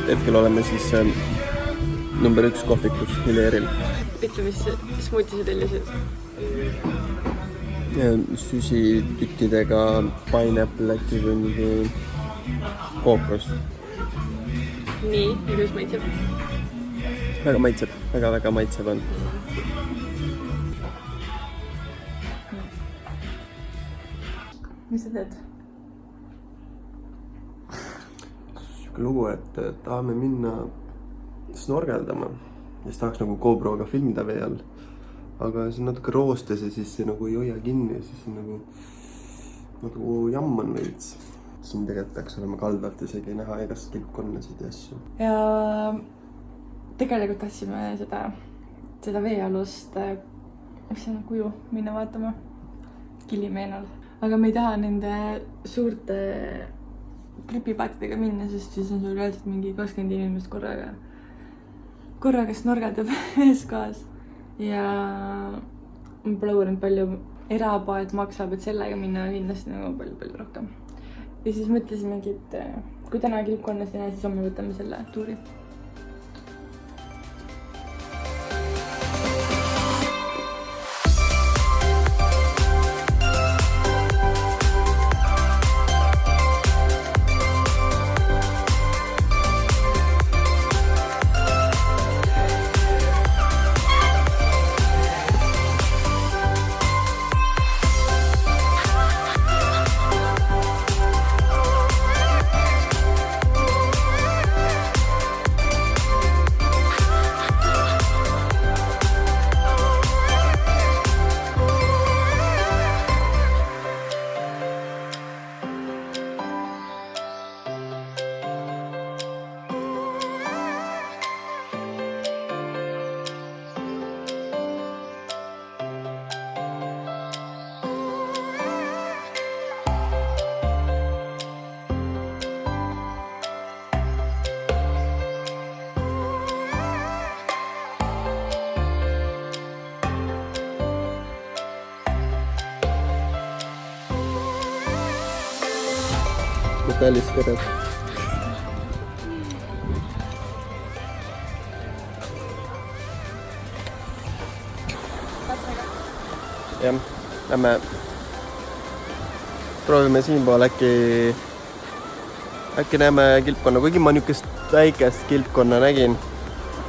hetkel oleme siis number 1 kohvikus Hileeril. Ütle, mis smuuti sa tellisid? Süsitükkidega pineapple äkki või mingi kookos. Nii, ja kuidas maitseb? Väga maitseb, väga maitseb on. Mis sa teed? Siuke lugu, et tahame minna snorgeldama ja siis tahaks nagu GoProga filmida vee all. Aga see on natuke roostes ja siis see nagu ei hoia kinni ja siis nagu jamm on veits. Siin tegelikult peaks olema kaldalt isegi näha igast kilpkonnasid ja asju. Ja tegelikult tahtsime seda veealust, mis see on kuju, minna vaatama Kilimeenal. Aga me ei taha nende suurte gripipaatidega minna, sest siis on sul reaalselt mingi 20 inimest korraga snorgeldab ühes kohas. Ja ma pole uurinud palju erapaat maksab, et sellega minna kindlasti nagu palju rohkem. Ja siis mõtlesimegi, et kui täna kilpkonnas ei näe, siis homme võtame selle tuuri. Metalliskõrjad. Jah, lähme proovime siinpool äkki näeme kilpkonna, kuigi ma niukest väikest kilpkonna nägin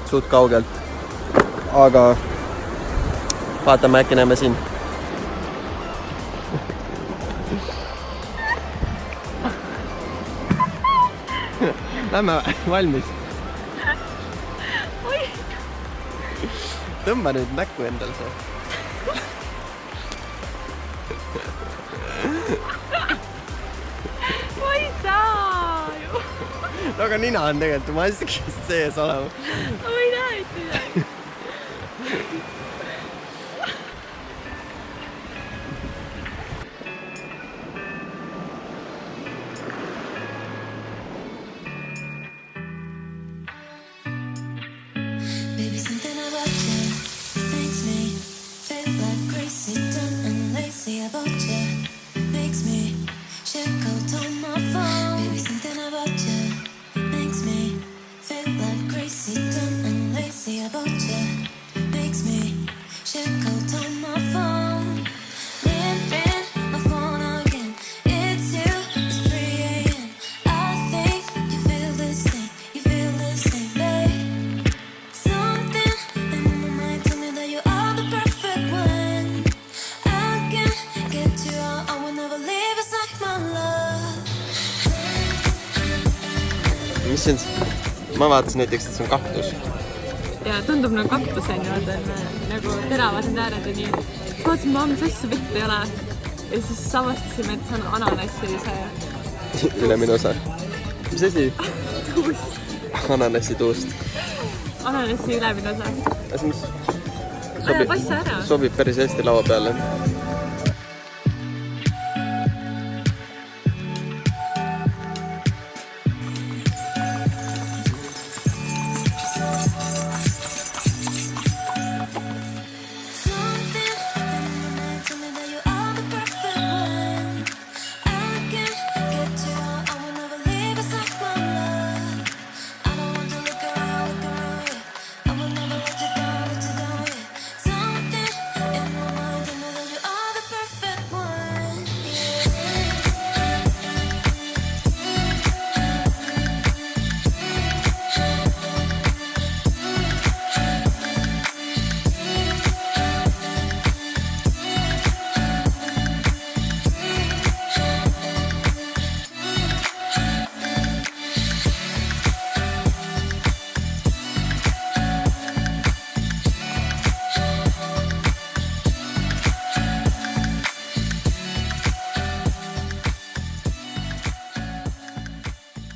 suht kaugelt. Aga vaatame, äkki näeme siin. Lähme valmis. Tõmba nüüd näkku endal see. Ma ei saa ju. No aga nina on tegelikult maskist sees olema. Ma ei näe mitte midagi. Mis see on? Ma vaatasin näiteks, et see on kaktus. Ja tundub nagu kaktus on ju, nagu teravad need ääred ja nii. Vaatasin, ma mis asja vitt ei ole. Ja siis avastasime, et see on ananassi see. Ülemine osa. Mis asi? Tuust. Ananassi tuust. Ananassi ülemine osa. Asi mis? Passa ära. Sobib päris hästi laua peale.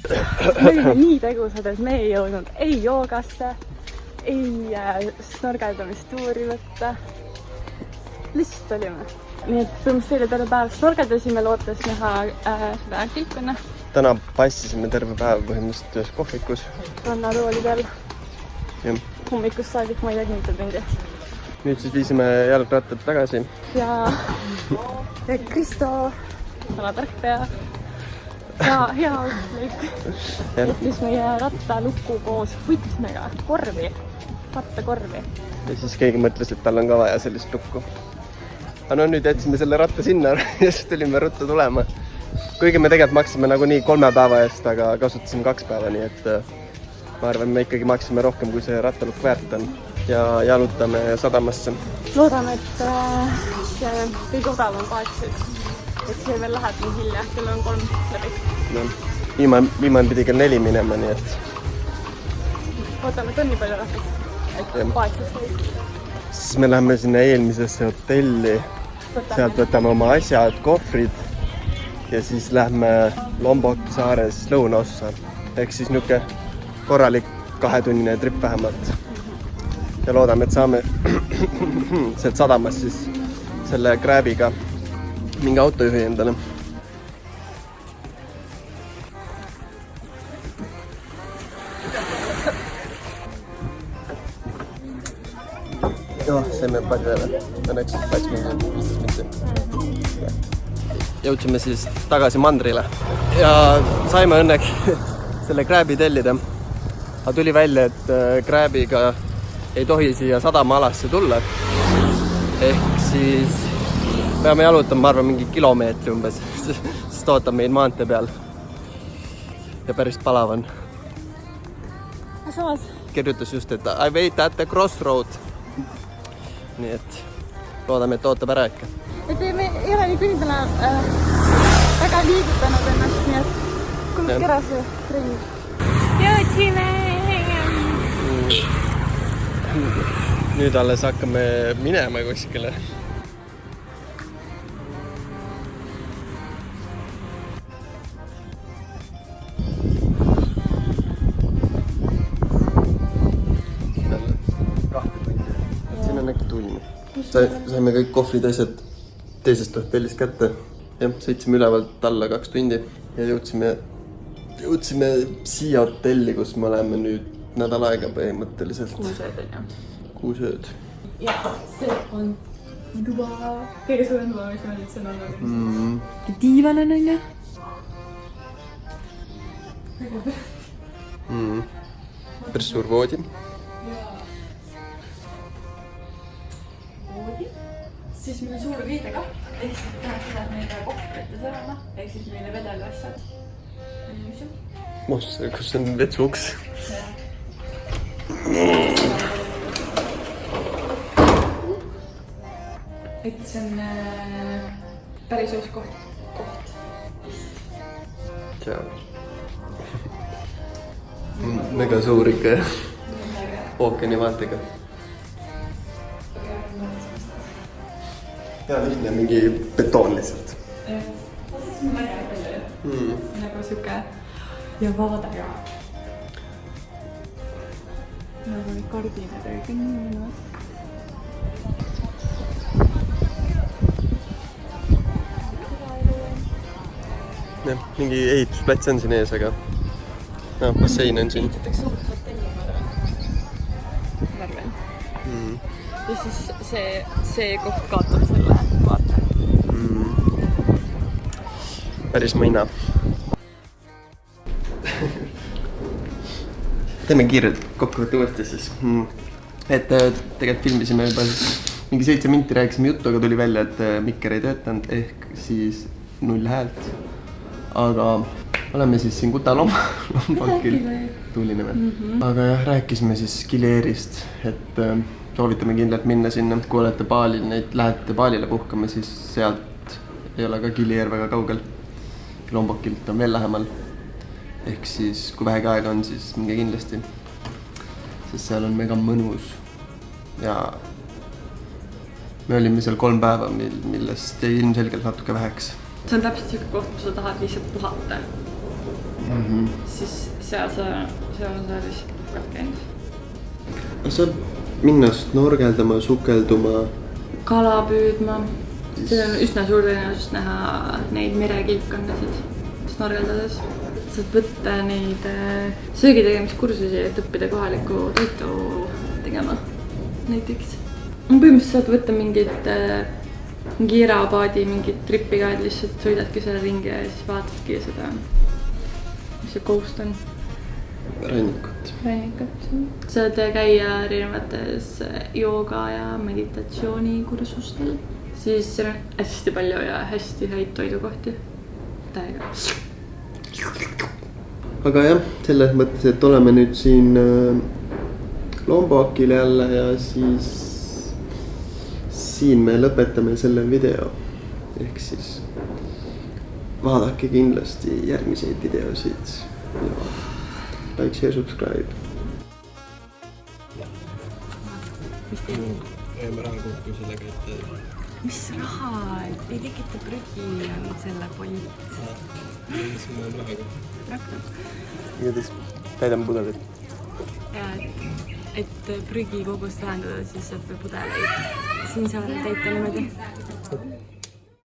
me olime nii tegusad, et me ei jõudnud ei joogasse, ei snorgeldamistuuri võtta. Lihtsalt olime. Nii et põhimõtteliselt eile terve päev snorgeldasime, lootes näha seda kilpkonda. Täna passisime terve päev põhimõtteliselt ühes kohvikus. Rannatooli peal. Hommikust saadik ma ei tea mitu tundi. Nüüd siis viisime jalgrattad tagasi. Ja Kristo, salatarkpeja ja hea lõik. Jättis meie rattalukku koos võtmega korvi, rattakorvi. Ja siis keegi mõtles, et tal on ka vaja sellist lukku. Aga no nüüd jätsime selle ratta sinna ja siis tulime ruttu tulema. Kuigi me tegelikult maksime nagunii 3 päeva eest, aga kasutasime 2 päeva, nii et ma arvan, me ikkagi maksime rohkem, kui see rattalukk väärt on. Ja jalutame sadamasse. Loodame, et see kõige odavam paatsid, et see veel läheb nii hilja, kell on 3 läbi. No, viimane pidi kell 4 minema, nii et... Ootame, et on nii palju rahvast, et paatsist neid. Siis me läheme sinna eelmisesse hotelli, sealt võtame oma asjad, kohvrid ja siis lähme Lombok saares lõunaossa. Ehk siis niuke korralik 2-tunnine trip vähemalt. Ja loodame, et saame sealt sadamas siis selle Grabiga mingi autojuhi endale. Jah, saime padjale. Õnneks patsime 15 minti. Jõudsime siis tagasi mandrile ja saime õnneks selle Grabi tellida. Aga tuli välja, et Grabiga ei tohi siia sadamaalasse tulla. Ehk siis peame jalutama, ma arvan, mingi kilomeetri umbes, sest ootab meid maantee peal. Ja päris palav on. Samas? Kirjutas just, et I wait at the crossroad. Nii et loodame, et ootab ära ikka. Et me ei ole nii kuni täna väga liigutanud ennast, nii et kuulub kera see trenn. Jõudsime! Nüüd alles hakkame minema kuskile. Siin on äkki tulnud. Saime kõik kohvrid asjad teisest hotellist kätte. Jah, sõitsime ülevalt alla 2 tundi ja jõudsime siia hotelli, kus me oleme nüüd nädal aega põhimõtteliselt. 6 ööd on jah. 6 ööd. Ja see on tuba. Kõige suurem tuba, mis meil üldse on olnud. Diivan on ju. Päris suur voodi. Siis meil on suur riidekapp, ehk siis tähendab seda, et meil peab kokkulettes elama, ehk siis meile vedelu asjad. Kus on vetsuuks? Et see on päris uus koht. Tjaa. Mega suur ikka ookeani vaatega. Ja lihtne mingi betoon lihtsalt. Nagu siuke ja vaade ka. Nagu need kardinad ja kõik on. Jah, mingi ehitusplats on siin ees, aga bassein on siin. Ehitatakse suurt hotelli, ma arvan. Ja siis see koht kaotab selle vaate. Päris mõina. Teeme kiirelt kokkuvõtte uuesti siis. Et tegelikult filmisime juba mingi 7 minti, rääkisime juttu, aga tuli välja, et mikker ei töötanud, ehk siis 0 häält. Aga oleme siis siin Guta Lombokil. Tuline või? Aga jah, rääkisime siis Gileerist, et soovitame kindlalt minna sinna, kui olete Baalil, lähete Baalile puhkama, siis sealt ei ole ka Gileer väga kaugel. Lombokilt on veel lähemal. Ehk siis, kui vähegi aega on, siis minge kindlasti. Sest seal on mega mõnus. Ja me olime seal 3 päeva, millest jäi ilmselgelt natuke väheks. See on täpselt siuke koht, kus sa tahad lihtsalt puhata. siis seal on sa lihtsalt käinud. saab minna snorgeldama, sukelduma. Kala püüdma. Seal on üsna suur tõenäosus näha neid merekilpkondasid snorgeldades. Saad võtta neid söögitegemiskursusi, et õppida kohalikku toitu tegema näiteks. Põhimõtteliselt saad võtta mingi erapaadi, mingit trippi ka, et lihtsalt sõidadki selle ringi ja siis vaatadki seda, mis see coast on. Rannikut. Saad käia erinevates jooga ja meditatsioonikursustel. Siis seal on hästi palju ja hästi häid toidukohti. Täiega. Aga jah, selles mõttes, et oleme nüüd siin Lombokil jälle ja siis siin me lõpetame selle video. Ehk siis vaadake kindlasti järgmiseid videosid ja like, share, subscribe. Võime raha kokku sellega, et... Mis raha? Ei tekita prügi on selle point. Siis me on raha kokku. Rohkem. Igatahes täidame pudelit. Ja, et prügi kogust vähendada, siis saab pudeleid siin saada täita niimoodi.